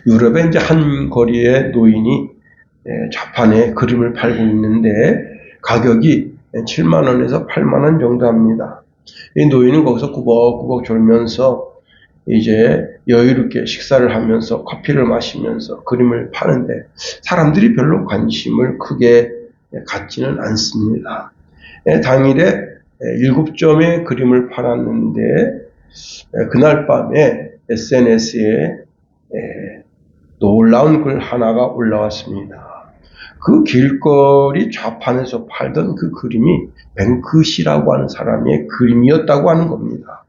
유럽의 이제 한 거리의 노인이 좌판에 그림을 팔고 있는데 가격이 7만 원에서 8만 원 정도 합니다. 이 노인은 거기서 꾸벅꾸벅 졸면서 이제 여유롭게 식사를 하면서 커피를 마시면서 그림을 파는데 사람들이 별로 관심을 크게 갖지는 않습니다. 당일에 7점의 그림을 팔았는데 그날 밤에 SNS에 놀라운 글 하나가 올라왔습니다. 그 길거리 좌판에서 팔던 그 그림이 뱅크시라고 하는 사람의 그림이었다고 하는 겁니다.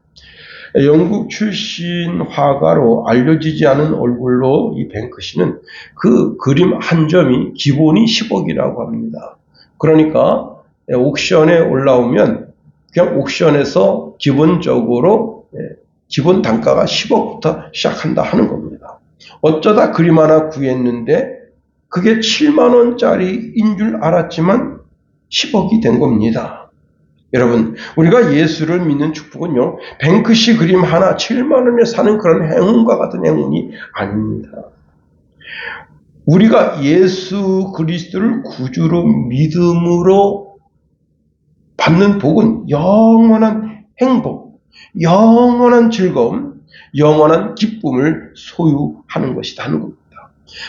영국 출신 화가로 알려지지 않은 얼굴로 이 뱅크시는 그 그림 한 점이 기본이 10억이라고 합니다. 그러니까 옥션에 올라오면 그냥 옥션에서 기본적으로 기본 단가가 10억부터 시작한다 하는 겁니다. 어쩌다 그림 하나 구했는데 그게 7만 원짜리인 줄 알았지만 10억이 된 겁니다. 여러분, 우리가 예수를 믿는 축복은요, 뱅크시 그림 하나 7만 원에 사는 그런 행운과 같은 행운이 아닙니다. 우리가 예수 그리스도를 구주로 믿음으로 받는 복은 영원한 행복, 영원한 즐거움, 영원한 기쁨을 소유하는 것이다 하는 겁니다.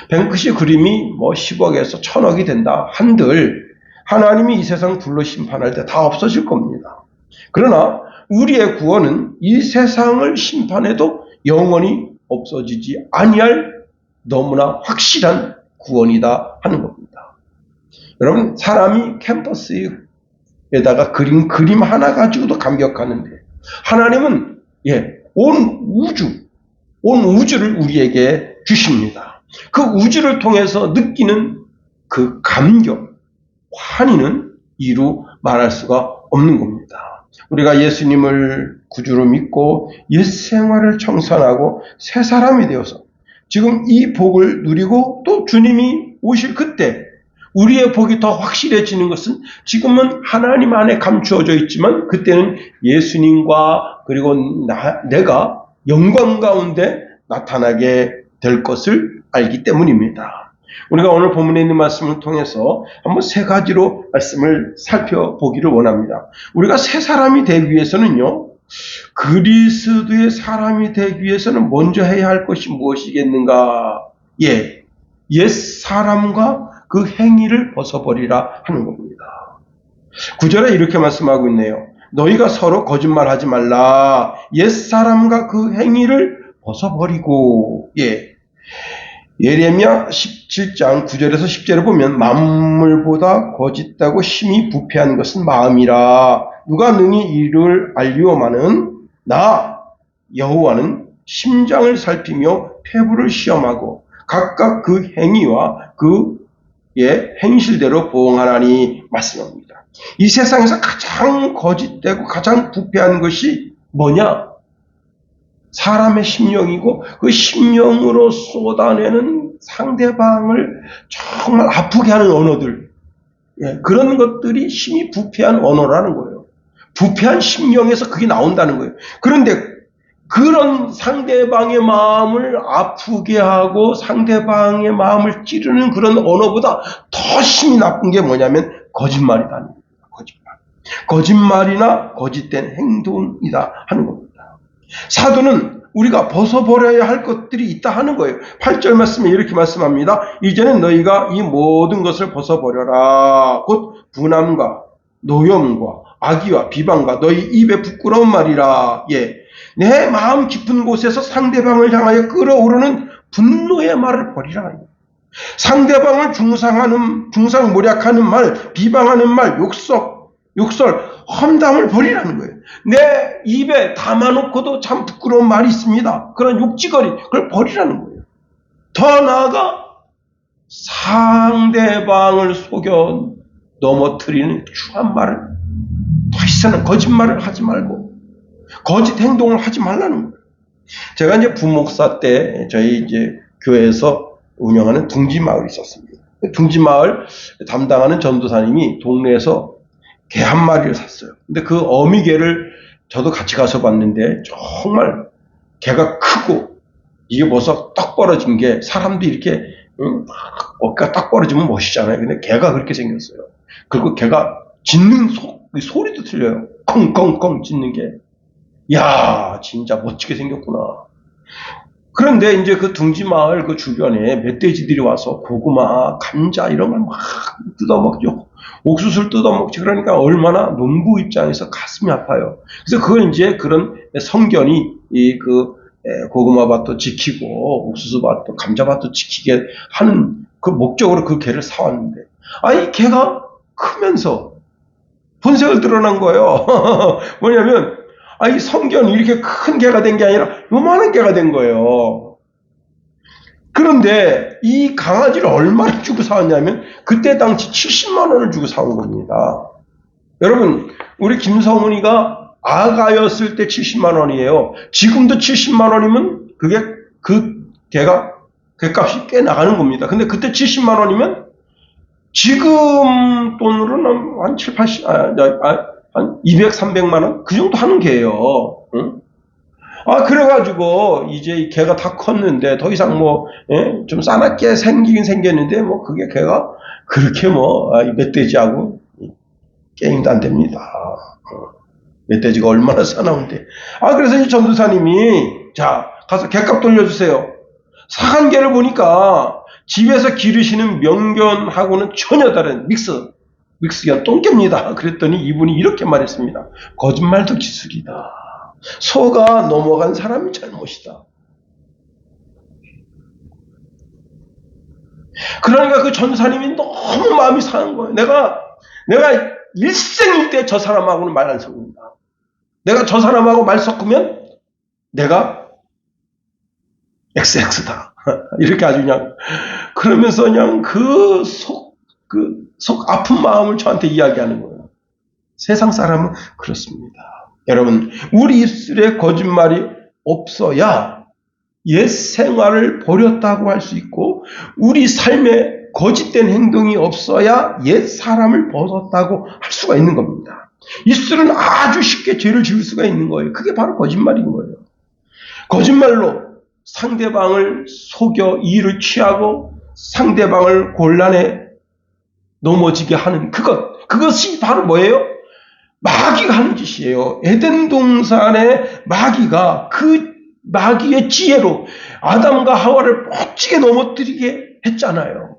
뱅크시 그림이 10억에서 1000억이 된다 한들 하나님이 이 세상 불로 심판할 때 다 없어질 겁니다. 그러나 우리의 구원은 이 세상을 심판해도 영원히 없어지지 아니할 너무나 확실한 구원이다 하는 겁니다. 여러분, 사람이 캠퍼스에다가 그린 그림 하나 가지고도 감격하는데 하나님은 온 우주를 우리에게 주십니다. 그 우주를 통해서 느끼는 그 감격, 환희는 이루 말할 수가 없는 겁니다. 우리가 예수님을 구주로 믿고 옛생활을 청산하고 새 사람이 되어서 지금 이 복을 누리고 또 주님이 오실 그때 우리의 복이 더 확실해지는 것은 지금은 하나님 안에 감추어져 있지만 그때는 예수님과 그리고 내가 영광 가운데 나타나게 될 것을 알기 때문입니다. 우리가 오늘 본문에 있는 말씀을 통해서 한번 세 가지로 말씀을 살펴보기를 원합니다. 우리가 새 사람이 되기 위해서는요, 그리스도의 사람이 되기 위해서는 먼저 해야 할 것이 무엇이겠는가? 옛 사람과 그 행위를 벗어버리라 하는 겁니다. 9절에 이렇게 말씀하고 있네요. 너희가 서로 거짓말하지 말라. 옛 사람과 그 행위를 벗어버리고. 예레미야 17장 9절에서 10절을 보면 만물보다 거짓되고 심히 부패한 것은 마음이라. 누가 능히 이를 알리오마는 나 여호와는 심장을 살피며 폐부를 시험하고 각각 그 행위와 그의 행실대로 보응하나니 말씀합니다. 이 세상에서 가장 거짓되고 가장 부패한 것이 뭐냐? 사람의 심령이고 그 심령으로 쏟아내는 상대방을 정말 아프게 하는 언어들, 그런 것들이 심히 부패한 언어라는 거예요. 부패한 심령에서 그게 나온다는 거예요. 그런데 그런 상대방의 마음을 아프게 하고 상대방의 마음을 찌르는 그런 언어보다 더 심히 나쁜 게 뭐냐면 거짓말이다. 거짓말이나 거짓된 행동이다 하는 겁니다. 사도는 우리가 벗어버려야 할 것들이 있다 하는 거예요. 8절 말씀에 이렇게 말씀합니다. 이제는 너희가 이 모든 것을 벗어버려라. 곧 분함과 노염과 악의와 비방과 너희 입에 부끄러운 말이라. 내 마음 깊은 곳에서 상대방을 향하여 끓어오르는 분노의 말을 버리라. 상대방을 중상모략하는 말, 비방하는 말, 욕설, 험담을 버리라는 거예요. 내 입에 담아놓고도 참 부끄러운 말이 있습니다. 그런 욕지거리, 그걸 버리라는 거예요. 더 나아가 상대방을 속여 넘어뜨리는 추한 말을, 더 이상은 거짓말을 하지 말고 거짓 행동을 하지 말라는 거예요. 제가 이제 부목사 때 저희 이제 교회에서 운영하는 둥지마을이 있었습니다. 둥지마을 담당하는 전도사님이 동네에서 개 한 마리를 샀어요. 근데 그 어미개를 저도 같이 가서 봤는데 정말 개가 크고 이게 벌써 떡 벌어진 게 사람도 이렇게 어깨가 딱 벌어지면 멋있잖아요. 근데 개가 그렇게 생겼어요. 그리고 개가 짖는 소리도 틀려요. 컹컹컹 짖는 게. 야, 진짜 멋지게 생겼구나. 그런데 이제 그 둥지 마을 그 주변에 멧돼지들이 와서 고구마, 감자 이런 걸 막 뜯어먹죠. 옥수수를 뜯어먹지. 그러니까 얼마나 농부 입장에서 가슴이 아파요. 그래서 그걸 이제 그런 성견이 고구마 밭도 지키고 옥수수 밭도 감자 밭도 지키게 하는 그 목적으로 그 개를 사왔는데, 이 개가 크면서 본색을 드러난 거예요. 뭐냐면, 이 성견이 이렇게 큰 개가 된 게 아니라 요만한 개가 된 거예요. 그런데 이 강아지를 얼마나 주고 사왔냐면 그때 당시 70만 원을 주고 사온 겁니다. 여러분, 우리 김성훈이가 아가였을 때 70만 원이에요. 지금도 70만 원이면 그게 그 개가 개값이 꽤 나가는 겁니다. 근데 그때 70만 원이면 지금 돈으로는 한 7, 80, 한 200, 300만 원? 그 정도 하는 개예요. 응? 그래가지고, 이제 이 개가 다 컸는데, 더 이상 좀 싸납게 생기긴 생겼는데, 그게 개가 그렇게 이 멧돼지하고 게임도 안 됩니다. 멧돼지가 얼마나 싸나운데. 그래서 이 전도사님이, 자, 가서 개값 돌려주세요. 사간 개를 보니까, 집에서 기르시는 명견하고는 전혀 다른 믹스견 똥개입니다. 그랬더니 이분이 이렇게 말했습니다. 거짓말도 기술이다. 소가 넘어간 사람이 잘못이다. 그러니까 그 전사님이 너무 마음이 상한 거예요. 내가 일생일대 저 사람하고는 말 안 섞는다. 내가 저 사람하고 말 섞으면 내가 XX다. 이렇게 아주 그냥 그러면서 그냥 속 아픈 마음을 저한테 이야기하는 거예요. 세상 사람은 그렇습니다. 여러분, 우리 입술에 거짓말이 없어야 옛 생활을 버렸다고 할 수 있고, 우리 삶에 거짓된 행동이 없어야 옛 사람을 벗었다고 할 수가 있는 겁니다. 입술은 아주 쉽게 죄를 지을 수가 있는 거예요. 그게 바로 거짓말인 거예요. 거짓말로 상대방을 속여 이의를 취하고 상대방을 곤란에 넘어지게 하는 그것이 바로 뭐예요? 마귀가 하는 짓이에요. 에덴 동산의 마귀가 그 마귀의 지혜로 아담과 하와를 멋지게 넘어뜨리게 했잖아요.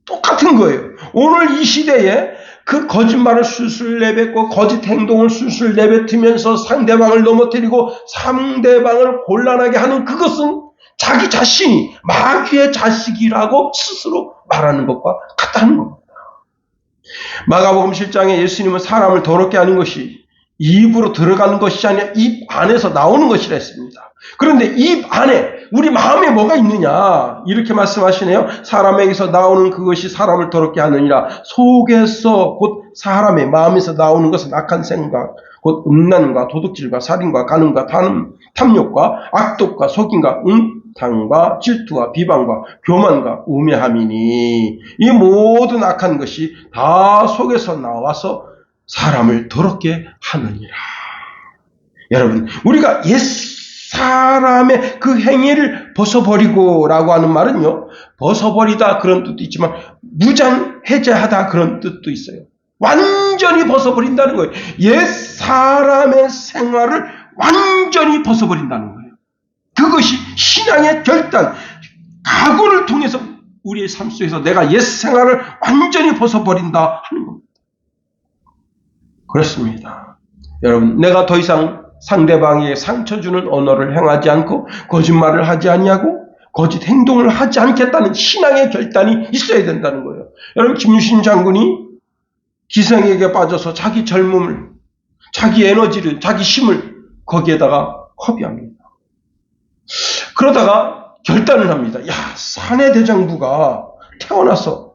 똑같은 거예요. 오늘 이 시대에 그 거짓말을 술술 내뱉고 거짓 행동을 술술 내뱉으면서 상대방을 넘어뜨리고 상대방을 곤란하게 하는 그것은 자기 자신이 마귀의 자식이라고 스스로 말하는 것과 같다는 겁니다. 마가복음 7장에 예수님은 사람을 더럽게 하는 것이 입으로 들어가는 것이 아니라 입 안에서 나오는 것이라 했습니다. 그런데 입 안에 우리 마음에 뭐가 있느냐 이렇게 말씀하시네요. 사람에게서 나오는 그것이 사람을 더럽게 하느니라. 속에서 곧 사람의 마음에서 나오는 것은 악한 생각, 곧 음란과 도둑질과 살인과 간음과 탐욕과 악독과 속임과 음탕과 질투와 비방과 교만과 우매함이니 이 모든 악한 것이 다 속에서 나와서 사람을 더럽게 하느니라. 여러분, 우리가 옛 사람의 그 행위를 벗어버리고 라고 하는 말은요, 벗어버리다 그런 뜻도 있지만 무장해제하다 그런 뜻도 있어요. 완전히 벗어버린다는 거예요. 옛 사람의 생활을 완전히 벗어버린다는 거예요. 그것이 신앙의 결단, 각오를 통해서 우리의 삶 속에서 내가 옛 생활을 완전히 벗어버린다 하는 겁니다. 그렇습니다. 여러분, 내가 더 이상 상대방에게 상처 주는 언어를 행하지 않고 거짓말을 하지 아니하고 거짓 행동을 하지 않겠다는 신앙의 결단이 있어야 된다는 거예요. 여러분, 김유신 장군이 기생에게 빠져서 자기 젊음을, 자기 에너지를, 자기 힘을 거기에다가 허비합니다. 그러다가 결단을 합니다. 사내 대장부가 태어나서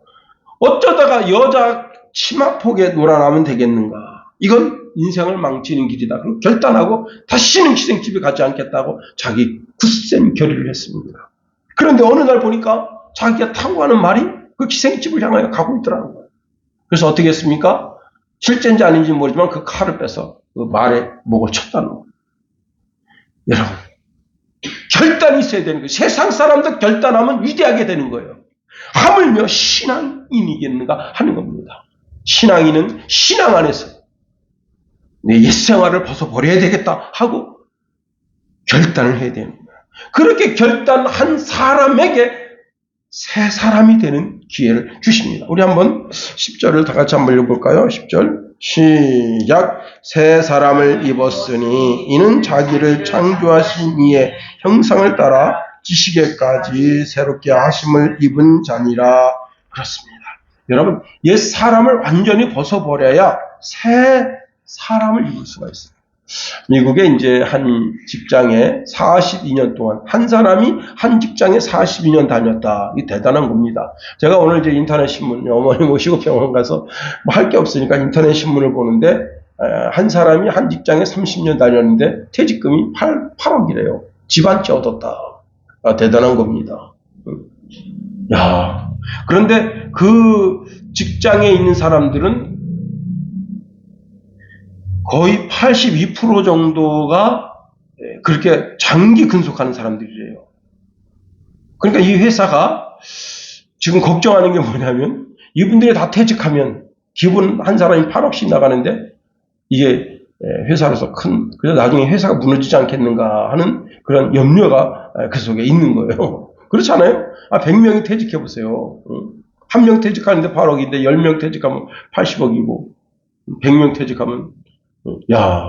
어쩌다가 여자 치마폭에 놀아나면 되겠는가. 이건 인생을 망치는 길이다. 그리고 결단하고 다시는 기생집에 가지 않겠다고 자기 굳센 결의를 했습니다. 그런데 어느 날 보니까 자기가 타고 가는 말이 그 기생집을 향하여 가고 있더라는 거예요. 그래서 어떻게 했습니까? 실제인지 아닌지 모르지만 그 칼을 빼서 그 말의 목을 쳤다는 거예요. 여러분, 결단이 있어야 되는 거예요. 세상 사람도 결단하면 위대하게 되는 거예요. 하물며 신앙인이겠는가 하는 겁니다. 신앙인은 신앙 안에서 내 옛생활을 벗어버려야 되겠다 하고 결단을 해야 되는 거예요. 그렇게 결단한 사람에게 새 사람이 되는 기회를 주십니다. 우리 한번 10절을 다 같이 한번 읽어볼까요? 10절 시작. 새 사람을 입었으니 이는 자기를 창조하신 이의 형상을 따라 지식에까지 새롭게 하심을 입은 자니라. 그렇습니다. 여러분, 옛 사람을 완전히 벗어버려야 새 사람을 입을 수가 있어요. 미국에 이제 한 직장에 42년 동안 한 사람이 한 직장에 42년 다녔다. 이 대단한 겁니다. 제가 오늘 이제 인터넷 신문 어머니 모시고 병원 가서 뭐 할 게 없으니까 인터넷 신문을 보는데 한 사람이 한 직장에 30년 다녔는데 퇴직금이 8억이래요. 집 한 채 얻었다. 대단한 겁니다. 야, 그런데 그 직장에 있는 사람들은 거의 82% 정도가 그렇게 장기 근속하는 사람들이래요. 그러니까 이 회사가 지금 걱정하는 게 뭐냐면 이분들이 다 퇴직하면 기본 한 사람이 8억씩 나가는데 이게 회사로서 그래서 나중에 회사가 무너지지 않겠는가 하는 그런 염려가 그 속에 있는 거예요. 그렇지 않아요? 100명이 퇴직해보세요. 한 명 퇴직하는데 8억인데 10명 퇴직하면 80억이고 100명 퇴직하면 야.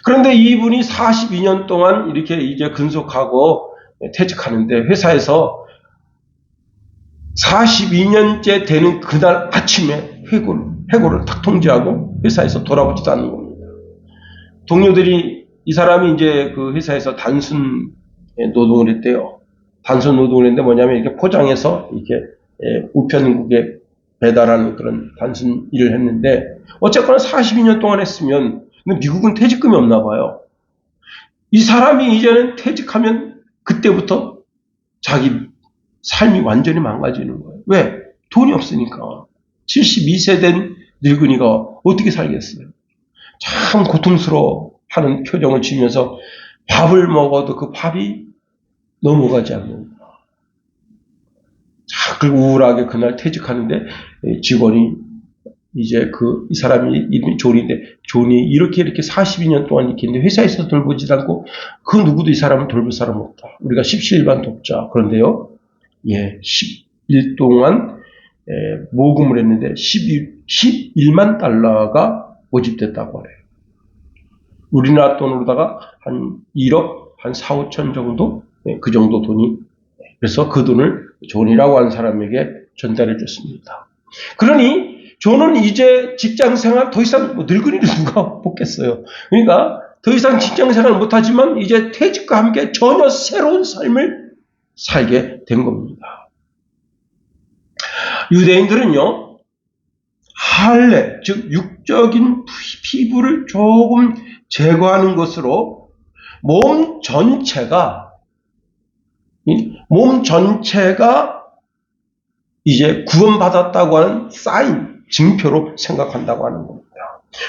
그런데 이분이 42년 동안 이렇게 이제 근속하고 퇴직하는데 회사에서 42년째 되는 그날 아침에 해고를 탁 통지하고 회사에서 돌아보지도 않는 겁니다. 동료들이 이 사람이 이제 그 회사에서 단순 노동을 했대요. 단순 노동을 했는데 뭐냐면 이렇게 포장해서 이렇게 우편국에 배달하는 그런 단순 일을 했는데 어쨌거나 42년 동안 했으면 미국은 퇴직금이 없나 봐요. 이 사람이 이제는 퇴직하면 그때부터 자기 삶이 완전히 망가지는 거예요. 왜? 돈이 없으니까. 72세 된 늙은이가 어떻게 살겠어요? 참 고통스러워하는 표정을 지으면서 밥을 먹어도 그 밥이 넘어가지 않는다. 그리고 우울하게 그날 퇴직하는데 직원이 이제 이 사람이 이름이 존인데 존이 이렇게 42년 동안 이렇게 했는데 회사에서 돌보지 않고 그 누구도 이 사람을 돌볼 사람 없다. 우리가 십시일반 돕자. 그런데요, 10일 동안 모금을 했는데 11만 달러가 모집됐다고 해요. 우리나라 돈으로다가 한 1억, 한 4, 5천 정도? 그 정도 돈이. 그래서 그 돈을 존이라고 하는 사람에게 전달해 줬습니다. 그러니 존은 이제 직장생활 더 이상 늙은이를 누가 뽑겠어요. 그러니까 더 이상 직장생활 못하지만 이제 퇴직과 함께 전혀 새로운 삶을 살게 된 겁니다. 유대인들은요, 할례, 즉 육적인 피부를 조금 제거하는 것으로 몸 전체가 이제 구원받았다고 하는 사인, 증표로 생각한다고 하는 겁니다.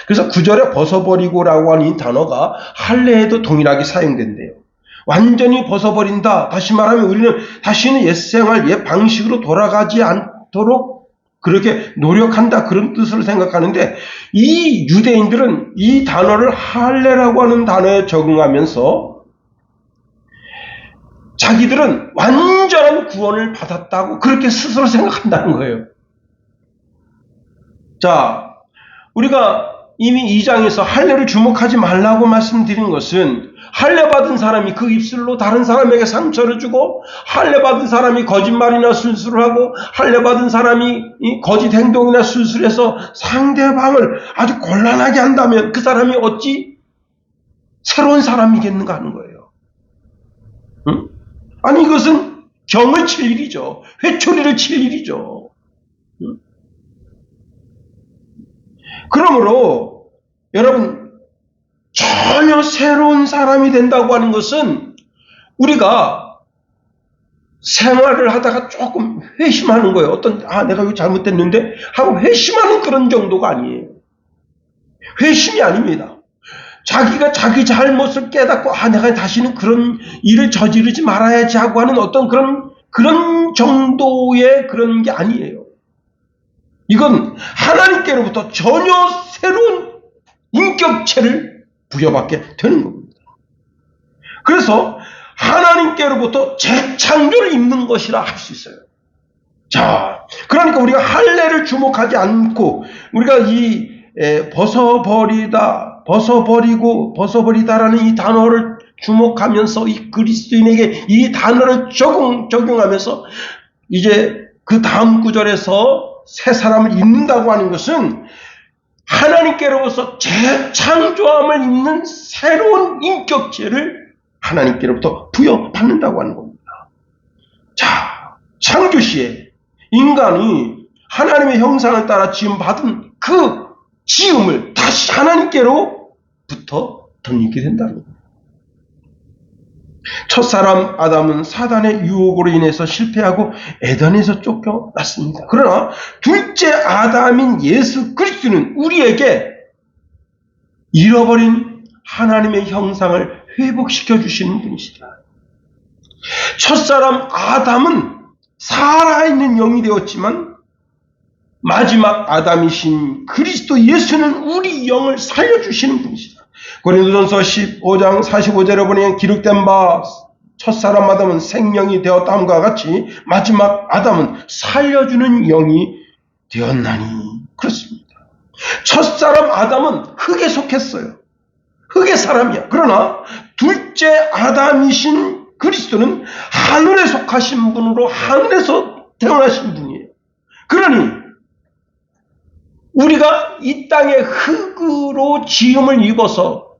그래서 9절에 벗어버리고라고 하는 이 단어가 할례에도 동일하게 사용된대요. 완전히 벗어버린다. 다시 말하면 우리는 다시는 옛생활, 옛 방식으로 돌아가지 않도록 그렇게 노력한다. 그런 뜻으로 생각하는데 이 유대인들은 이 단어를 할례라고 하는 단어에 적응하면서 자기들은 완전한 구원을 받았다고 그렇게 스스로 생각한다는 거예요. 자, 우리가 이미 2장에서 할례를 주목하지 말라고 말씀드린 것은 할례 받은 사람이 그 입술로 다른 사람에게 상처를 주고 할례 받은 사람이 거짓말이나 술수를 하고 할례 받은 사람이 거짓 행동이나 술수해서 상대방을 아주 곤란하게 한다면 그 사람이 어찌 새로운 사람이겠는가 하는 거예요. 응? 아니 이것은 경을 칠 일이죠. 회초리를 칠 일이죠. 응? 그러므로 여러분 전혀 새로운 사람이 된다고 하는 것은 우리가 생활을 하다가 조금 회심하는 거예요. 내가 이거 잘못됐는데 하고 회심하는 그런 정도가 아니에요. 회심이 아닙니다. 자기가 자기 잘못을 깨닫고 내가 다시는 그런 일을 저지르지 말아야지 하고 하는 어떤 그런 정도의 그런 게 아니에요. 이건 하나님께로부터 전혀 새로운 인격체를 부여받게 되는 겁니다. 그래서 하나님께로부터 재창조를 입는 것이라 할 수 있어요. 자, 그러니까 우리가 할례를 주목하지 않고 우리가 이 벗어버리다라는 이 단어를 주목하면서 이 그리스도인에게 이 단어를 적용하면서 이제 그 다음 구절에서 새 사람을 입는다고 하는 것은 하나님께로부터 재창조함을 입는 새로운 인격체를 하나님께로부터 부여받는다고 하는 겁니다. 자, 창조 시에 인간이 하나님의 형상을 따라 지음받은 그 지음을 다시 하나님께로부터 덧입게 된다는 겁니다. 첫사람 아담은 사단의 유혹으로 인해서 실패하고 에덴에서 쫓겨났습니다. 그러나 둘째 아담인 예수 그리스도는 우리에게 잃어버린 하나님의 형상을 회복시켜 주시는 분이시다. 첫사람 아담은 살아있는 영이 되었지만 마지막 아담이신 그리스도 예수는 우리 영을 살려주시는 분이시다. 고린도전서 15장 45절에 보니 기록된 바 첫사람 아담은 생명이 되었다함과 같이 마지막 아담은 살려주는 영이 되었나니 그렇습니다. 첫사람 아담은 흙에 속했어요. 흙의 사람이야. 그러나 둘째 아담이신 그리스도는 하늘에 속하신 분으로 하늘에서 태어나신 분이에요. 그러니 우리가 이 땅의 흙으로 지음을 입어서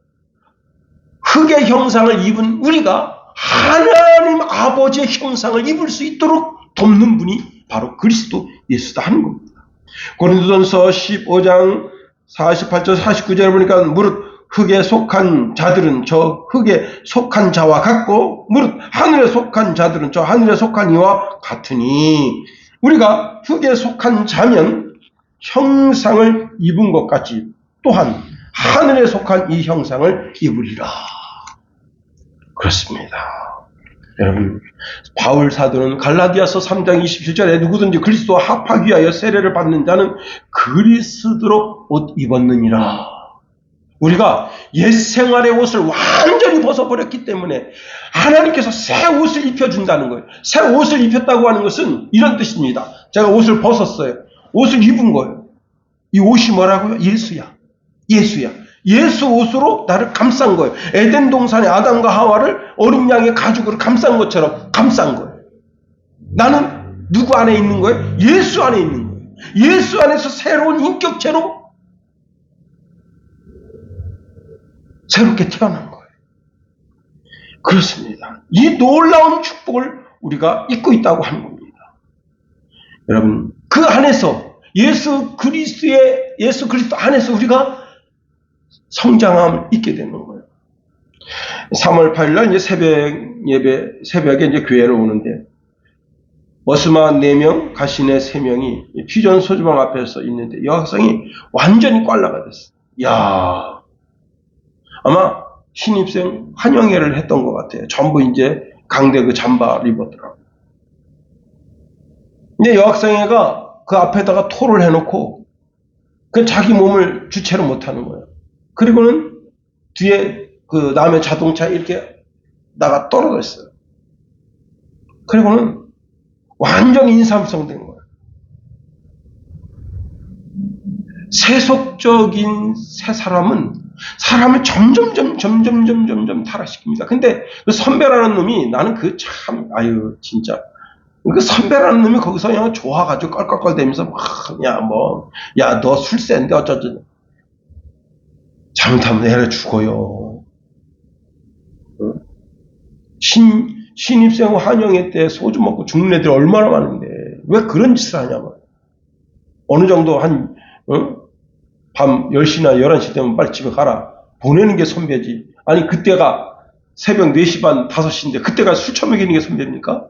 흙의 형상을 입은 우리가 하나님 아버지의 형상을 입을 수 있도록 돕는 분이 바로 그리스도 예수다 하는 겁니다. 고린도전서 15장 48절 49절에 보니까 무릇 흙에 속한 자들은 저 흙에 속한 자와 같고 무릇 하늘에 속한 자들은 저 하늘에 속한 이와 같으니 우리가 흙에 속한 자면 형상을 입은 것 같이 또한 하늘에 속한 이 형상을 입으리라. 그렇습니다. 여러분, 바울 사도는 갈라디아서 3장 27절에 누구든지 그리스도와 합하기 위하여 세례를 받는 자는 그리스도로 옷 입었느니라. 우리가 옛 생활의 옷을 완전히 벗어버렸기 때문에 하나님께서 새 옷을 입혀준다는 거예요. 새 옷을 입혔다고 하는 것은 이런 뜻입니다. 제가 옷을 벗었어요. 옷을 입은 거예요. 이 옷이 뭐라고요? 예수야. 예수야. 예수 옷으로 나를 감싼 거예요. 에덴 동산의 아담과 하와를 어린 양의 가죽으로 감싼 것처럼 감싼 거예요. 나는 누구 안에 있는 거예요? 예수 안에 있는 거예요. 예수 안에서 새로운 인격체로 새롭게 태어난 거예요. 그렇습니다. 이 놀라운 축복을 우리가 잊고 있다고 하는 겁니다. 여러분, 그 안에서 예수 그리스도 안에서 우리가 성장함을 잊게 되는 거예요. 3월 8일 날 이제 새벽에 이제 교회를 오는데 머스마 4명, 가시네 3명이 퓨전 소주방 앞에서 있는데 여학생이 완전히 꽐라가 됐어요. 야, 아마 신입생 환영회를 했던 것 같아요. 전부 이제 강대 그 잠바를 입었더라고요. 근데 여학생회가 그 앞에다가 토를 해놓고 그 자기 몸을 주체로 못하는 거예요. 그리고는 뒤에 그 남의 자동차에 이렇게 나가 떨어져 있어요. 그리고는 완전 인삼성된 거예요. 세속적인 새 사람은 사람을 점점 타락시킵니다. 근데 그 선배라는 놈이 나는 그 참 진짜 그 선배라는 놈이 거기서 그냥 좋아가지고 껄껄껄대면서 야 너 술 센데 어쩌지 잘못하면 애를 죽어요. 신입생 환영회 때 소주 먹고 죽는 애들 얼마나 많은데 왜 그런 짓을 하냐면 어느 정도 밤 10시나 11시 되면 빨리 집에 가라. 보내는 게 선배지. 아니 그때가 새벽 4시 반 5시인데 그때가 술 처먹이는 게 선배입니까?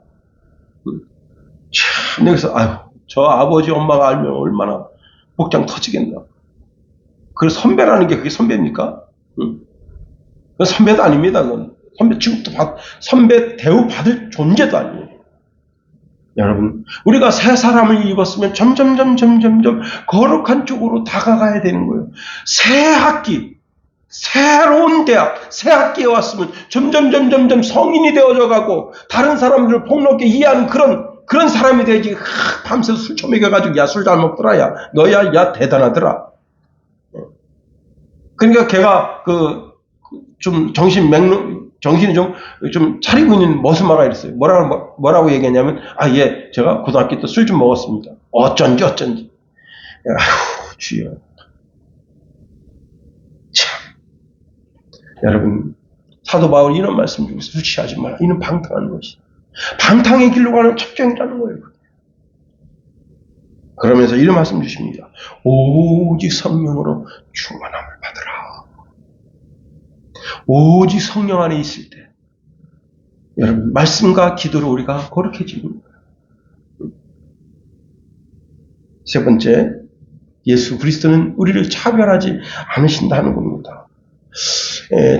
참 여기서 저 아버지 엄마가 알면 얼마나 복장 터지겠나. 그 선배라는 게 그게 선배입니까? 그건 선배도 아닙니다. 그건 선배 취급도 선배 대우 받을 존재도 아니에요. 여러분, 우리가 새 사람을 입었으면 점점 거룩한 쪽으로 다가가야 되는 거예요. 새 학기, 새로운 대학, 새 학기에 왔으면 점점 성인이 되어져 가고 다른 사람들을 폭넓게 이해하는 그런 사람이 돼야지. 밤새 술 처먹여가지고 야 술 잘 먹더라, 야 너야 야 대단하더라. 그러니까 걔가 좀 정신이 좀 차리고 있는 모습마가 이랬어요. 뭐라고 얘기했냐면, 예, 제가 고등학교 때 술 좀 먹었습니다. 어쩐지. 아휴, 주여. 참. 여러분, 사도 바울이 이런 말씀 중에서 술 취하지 마라. 이는 방탕한 것이다. 방탕의 길로 가는 첩경이라는 거예요. 그러면서 이런 말씀 주십니다. 오직 성령으로 충만함을 받으라. 오직 성령 안에 있을 때 여러분 말씀과 기도로 우리가 거룩해지는 거예요. 세 번째, 예수 그리스도는 우리를 차별하지 않으신다는 겁니다.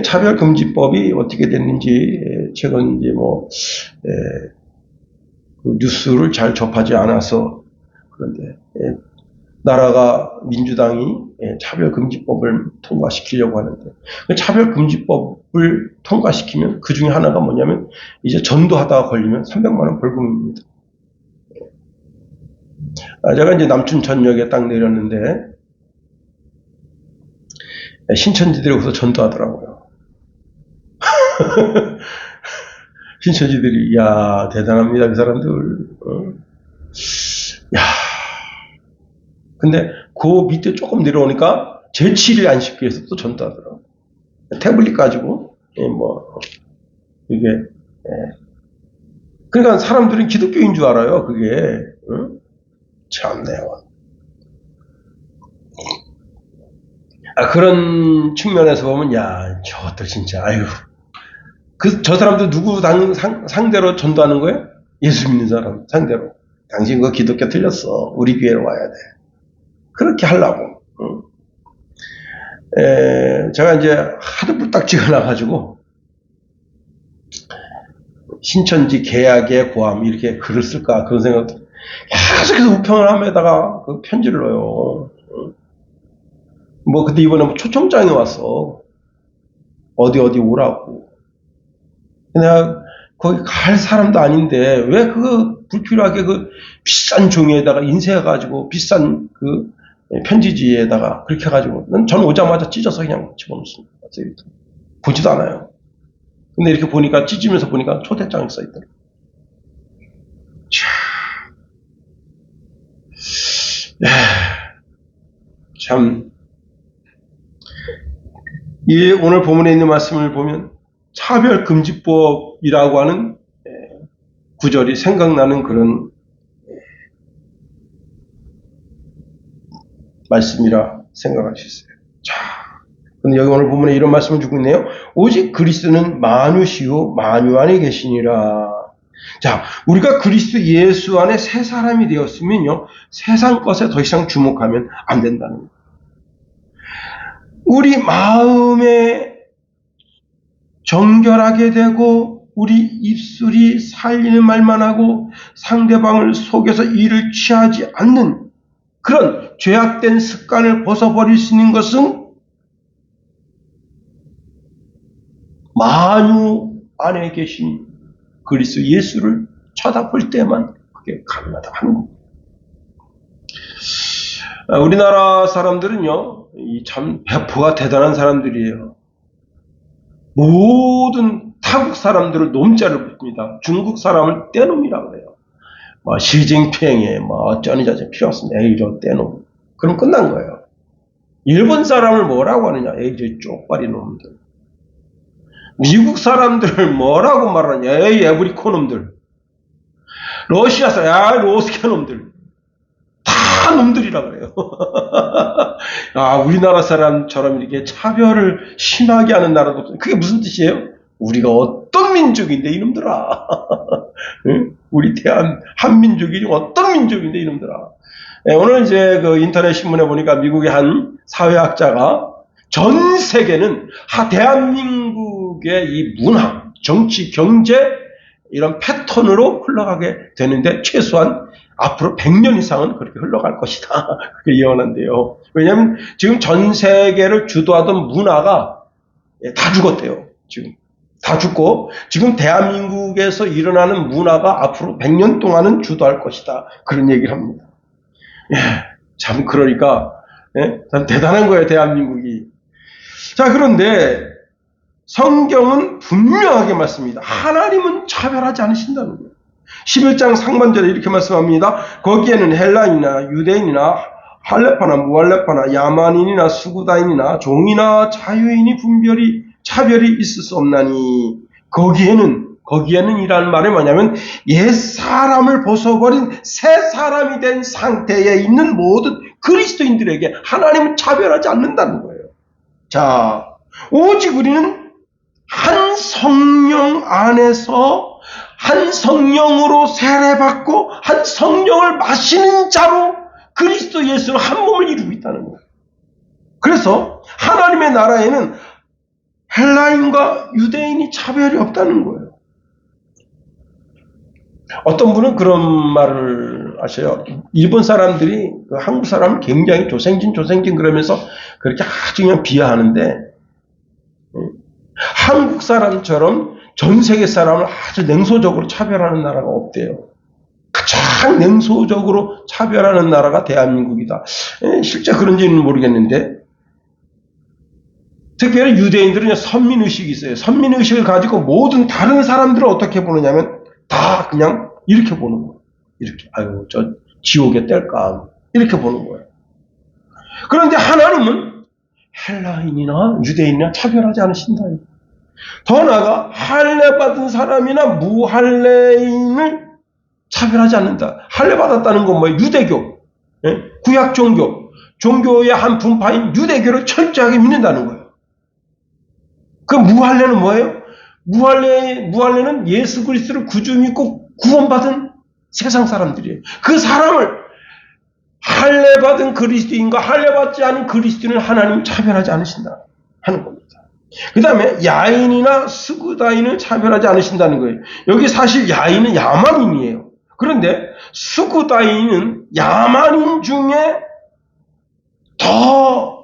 차별금지법이 어떻게 됐는지 최근 이제 그 뉴스를 잘 접하지 않아서 그런데 나라가 민주당이 차별금지법을 통과시키려고 하는데 그 차별금지법을 통과시키면 그 중에 하나가 뭐냐면 이제 전도하다가 걸리면 300만 원 벌금입니다. 제가 이제 남춘천역에 딱 내렸는데 신천지들이 거기서 전도하더라고요. 신천지들이 야 대단합니다 그 사람들. 야 근데 그 밑에 조금 내려오니까 제7일 안식교에서 또 전도하더라고요. 태블릿 가지고 이게 그러니까 사람들은 기독교인 줄 알아요. 그게 참네요. 그런 측면에서 보면 야 저것들 진짜 아이고 저 사람들 누구 상대로 전도하는 거예요? 예수 믿는 사람 상대로. 당신 그 기독교 틀렸어. 우리 교회로 와야 돼. 그렇게 하려고. 제가 이제 하도 불딱지가 나가지고 신천지 계약의 고함 이렇게 글을 쓸까 그런 생각도 계속해서 우평을 함에다가 그 편지를 넣어요. 근데 이번에 초청장이 왔어. 어디 오라고. 내가 거기 갈 사람도 아닌데 왜 불필요하게 비싼 종이에다가 인쇄해가지고 비싼 편지지에다가 그렇게 해가지고 저는 오자마자 찢어서 그냥 집어넣습니다. 보지도 않아요. 근데 이렇게 보니까 찢으면서 보니까 초대장이 써있더라고요. 참 오늘 본문에 있는 말씀을 보면 차별금지법이라고 하는 구절이 생각나는 그런 말씀이라 생각할 수 있어요. 근데 여기 오늘 본문에 이런 말씀을 주고 있네요. 오직 그리스도는 만유시요 만유 안에 계시니라. 자, 우리가 그리스도 예수 안에 새 사람이 되었으면요, 세상 것에 더 이상 주목하면 안 된다는 거예요. 우리 마음에 정결하게 되고 우리 입술이 살리는 말만 하고 상대방을 속여서 일을 취하지 않는 그런 죄악된 습관을 벗어버릴 수 있는 것은 만유 안에 계신 그리스도 예수를 쳐다볼 때만 그게 가능하다고 하는 겁니다. 우리나라 사람들은요, 참 배포가 대단한 사람들이에요. 모든 타국 사람들을 놈자를 붙습니다. 중국 사람을 떼놈이라고 그래요. 시진핑에 어쩌니 저쩌니 필요 없습니다. 에이 저 떼놈. 그럼 끝난 거예요. 일본 사람을 뭐라고 하느냐? 에이 저 쪽발이 놈들. 미국 사람들을 뭐라고 말하느냐? 에이 에브리코 놈들. 러시아 사람, 로스케 놈들. 다 놈들이라 그래요. 우리나라 사람처럼 이렇게 차별을 심하게 하는 나라도 없어요. 그게 무슨 뜻이에요? 우리가 어떤 민족인데 이놈들아. 우리 한민족이 어떤 민족인데 이놈들아. 오늘 이제 인터넷 신문에 보니까 미국의 한 사회학자가 전 세계는 대한민국의 이 문화, 정치, 경제 이런 패턴으로 흘러가게 되는데 최소한 앞으로 100년 이상은 그렇게 흘러갈 것이다. 그게 예언한대요. 왜냐하면 지금 전 세계를 주도하던 문화가 다 죽었대요. 지금 다 죽고 지금 대한민국에서 일어나는 문화가 앞으로 100년 동안은 주도할 것이다. 그런 얘기를 합니다. 참 그러니까 참 대단한 거예요, 대한민국이. 자, 그런데 성경은 분명하게 말씀합니다. 하나님은 차별하지 않으신다는 거예요. 11장 상반절에 이렇게 말씀합니다. 거기에는 헬라인이나 유대인이나 할레파나 무할레파나 야만인이나 수구다인이나 종이나 자유인이 차별이 있을 수 없나니 거기에는 이라는 말이 뭐냐면 옛 사람을 벗어버린 새 사람이 된 상태에 있는 모든 그리스도인들에게 하나님은 차별하지 않는다는 거예요. 자, 오직 우리는 한 성령 안에서 한 성령으로 세례받고 한 성령을 마시는 자로 그리스도 예수로 한 몸을 이루고 있다는 거예요. 그래서 하나님의 나라에는 헬라인과 유대인이 차별이 없다는 거예요. 어떤 분은 그런 말을 하셔요. 일본 사람들이 한국 사람을 굉장히 조생진 그러면서 그렇게 아주 그냥 비하하는데 한국 사람처럼 전 세계 사람을 아주 냉소적으로 차별하는 나라가 없대요. 가장 냉소적으로 차별하는 나라가 대한민국이다. 실제 그런지는 모르겠는데 특별히 유대인들은 선민의식이 있어요. 선민의식을 가지고 모든 다른 사람들을 어떻게 보느냐면 다 그냥 이렇게 보는 거예요. 이렇게 아유 저 지옥에 뗄까 이렇게 보는 거예요. 그런데 하나님은 헬라인이나 유대인이나 차별하지 않으신다. 더 나아가 할례 받은 사람이나 무할례인을 차별하지 않는다. 할례 받았다는 건 뭐예요? 유대교, 구약 종교의 한 분파인 유대교를 철저하게 믿는다는 거예요. 그 무할례는 뭐예요? 무할례는 예수 그리스도를 구주 믿고 구원받은 세상 사람들이에요. 그 사람을 할례 받은 그리스도인과 할례 받지 않은 그리스도인을 하나님 차별하지 않으신다 하는 겁니다. 그 다음에 야인이나 수구다인을 차별하지 않으신다는 거예요. 여기 사실 야인은 야만인이에요. 그런데 수구다인은 야만인 중에 더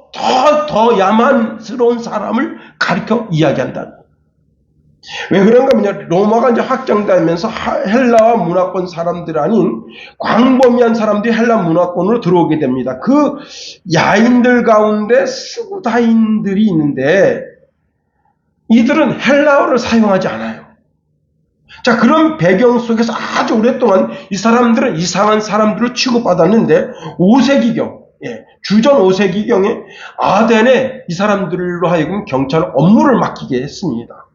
야만스러운 사람을 가리켜 이야기한다는 거예요. 왜 그런가 하면 로마가 이제 확장되면서 헬라와 문화권 사람들 아닌 광범위한 사람들이 헬라 문화권으로 들어오게 됩니다. 그 야인들 가운데 수구다인들이 있는데 이들은 헬라어를 사용하지 않아요. 자, 그런 배경 속에서 아주 오랫동안 이 사람들은 이상한 사람들로 취급받았는데 5세기경, 주전 5세기경에 아덴에 이 사람들로 하여금 경찰 업무를 맡기게 했습니다.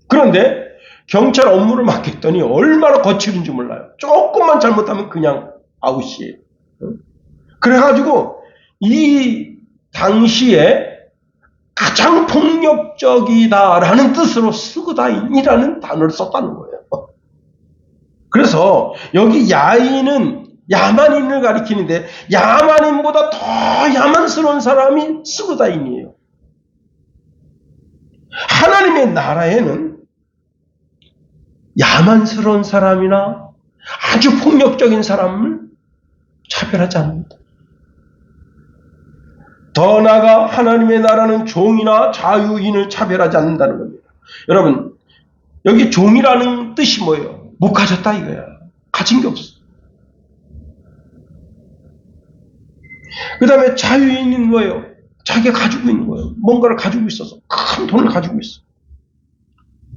그런데 경찰 업무를 맡겼더니 얼마나 거칠은지 몰라요. 조금만 잘못하면 그냥 아웃이에요. 그래가지고 이 당시에 가장 폭력적이다라는 뜻으로 수구다인이라는 단어를 썼다는 거예요. 그래서 여기 야인은 야만인을 가리키는데 야만인보다 더 야만스러운 사람이 수구다인이에요. 하나님의 나라에는 야만스러운 사람이나 아주 폭력적인 사람을 차별하지 않는다. 더 나아가 하나님의 나라는 종이나 자유인을 차별하지 않는다는 겁니다. 여러분, 여기 종이라는 뜻이 뭐예요? 못 가졌다 이거야. 가진 게 없어. 그 다음에 자유인은 뭐예요? 자기가 가지고 있는 거예요. 뭔가를 가지고 있어서 큰 돈을 가지고 있어.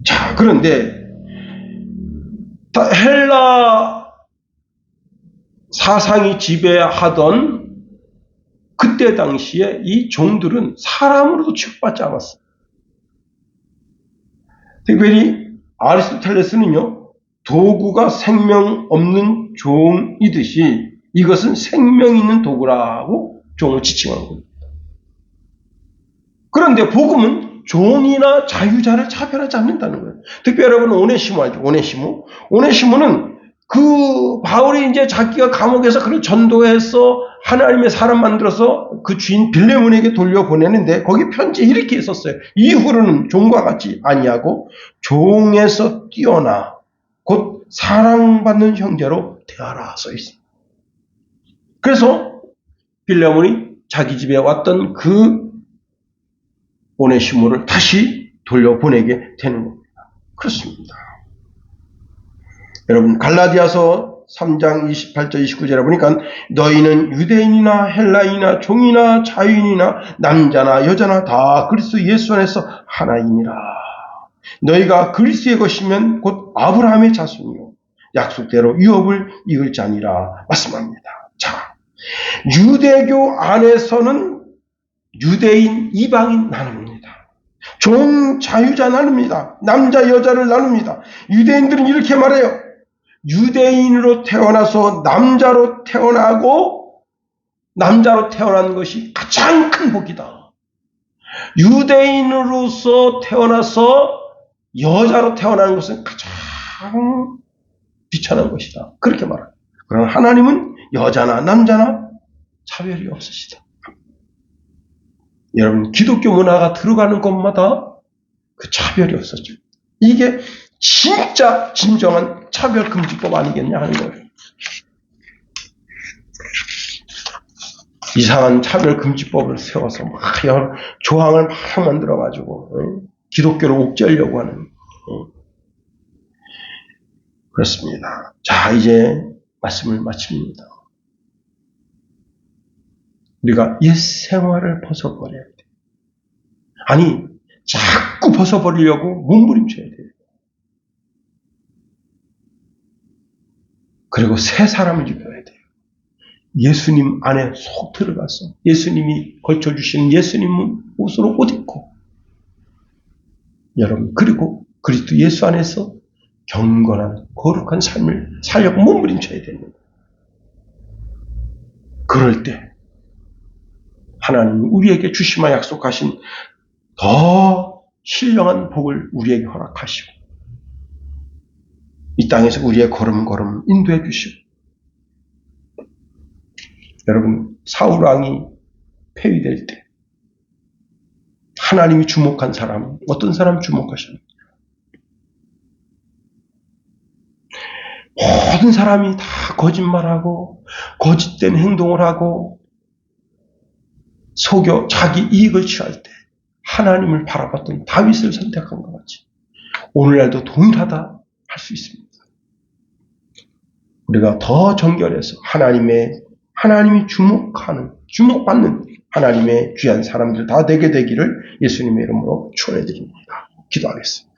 자, 그런데 헬라 사상이 지배하던 그때 당시에 이 종들은 사람으로도 취급받지 않았어요. 특별히 아리스토텔레스는요, 도구가 생명 없는 종이듯이 이것은 생명 있는 도구라고 종을 지칭한 겁니다. 그런데 복음은 종이나 자유자를 차별하지 않는다는 거예요. 특별히 여러분 오네시모 알죠? 오네시모는 그 바울이 이제 자기가 감옥에서 그를 전도해서 하나님의 사람 만들어서 그 주인 빌레몬에게 돌려보내는데 거기 편지에 이렇게 있었어요. 이후로는 종과 같이 아니하고 종에서 뛰어나 곧 사랑받는 형제로 대하라 써 있습니다. 그래서 빌레몬이 자기 집에 왔던 그 오네시모를 다시 돌려보내게 되는 겁니다. 그렇습니다. 여러분 갈라디아서 3장 28절 29절에 보니까 너희는 유대인이나 헬라인이나 종이나 자유인이나 남자나 여자나 다 그리스도 예수 안에서 하나이니라. 너희가 그리스도의 것이면 곧 아브라함의 자손이요 약속대로 유업을 이을 자니라 말씀합니다. 자, 유대교 안에서는 유대인, 이방인 나눕니다. 종, 자유자 나눕니다. 남자, 여자를 나눕니다. 유대인들은 이렇게 말해요. 유대인으로 태어나서 남자로 태어나고 남자로 태어난 것이 가장 큰 복이다. 유대인으로서 태어나서 여자로 태어나는 것은 가장 비천한 것이다. 그렇게 말합니다. 그러나 하나님은 여자나 남자나 차별이 없으시다. 여러분 기독교 문화가 들어가는 곳마다 그 차별이 없었죠. 이게 진짜 진정한 차별금지법 아니겠냐 하는 거예요. 이상한 차별금지법을 세워서 막 조항을 막 만들어가지고 기독교를 옥죄하려고 하는 그렇습니다. 자, 이제 말씀을 마칩니다. 우리가 옛 생활을 벗어버려야 돼. 아니, 자꾸 벗어버리려고 몸부림쳐야 돼요. 그리고 새 사람을 입어야 돼요. 예수님 안에 속 들어가서 예수님이 걸쳐주시는 예수님 옷으로 옷 입고 여러분 그리고 그리스도 예수 안에서 경건한 거룩한 삶을 살려고 몸부림쳐야 됩니다. 그럴 때 하나님이 우리에게 주시마 약속하신 더 신령한 복을 우리에게 허락하시고 이 땅에서 우리의 걸음걸음 인도해 주시고 여러분 사울 왕이 폐위될 때 하나님이 주목한 사람 어떤 사람 주목하십니까? 모든 사람이 다 거짓말하고 거짓된 행동을 하고 속여 자기 이익을 취할 때 하나님을 바라봤던 다윗을 선택한 것 같이 오늘날도 동일하다 할 수 있습니다. 우리가 더 정결해서 하나님이 주목받는 하나님의 귀한 사람들 다 되게 되기를 예수님의 이름으로 축원해 드립니다. 기도하겠습니다.